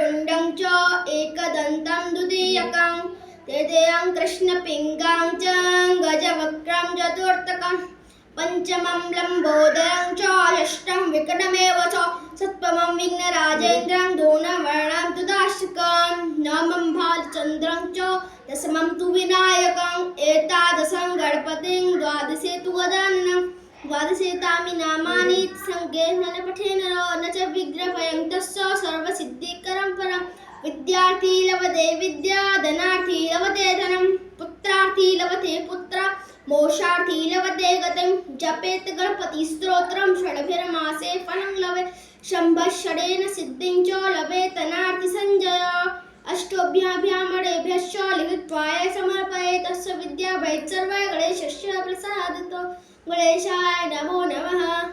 वक्रतुण्डं च एकदन्तं द्वितीयकं तृतीयं कृष्णपिङ्गां च गजवक्त्रं चतुर्थकं पंचमं लंबोदरं च षष्ठं विकटमेव च सप्तमं विघ्नराजेन्द्रं धूम्रवर्णं तदाष्टकं नवमं भालचन्द्रं च दशमं तु विनायकं एकादशं गणपतिं द्वादशे तु गजाननं द्वादशे तानि नामानि संज्ञेन न पठेन न च विग्रहभयं तस्य सर्वसिद्धिकरं परं विद्यार्थी लभते विद्या धनार्थी लभते धनं पुत्रार्थी लभते पुत्र मोक्षार्थी लभते गतिं जपेत गणपति स्तोत्रं षड्भिर्मासे फलं लभेत संवत्सरेण सिद्धिं च लभेत धनार्थी संजय अष्टोभ्याभ्यामणेभ्यश्च लिखित्वाय समर्पयेत् तस्य विद्या वै सर्वै गणेशस्य प्रसादतो गणेशाय नमो नमः।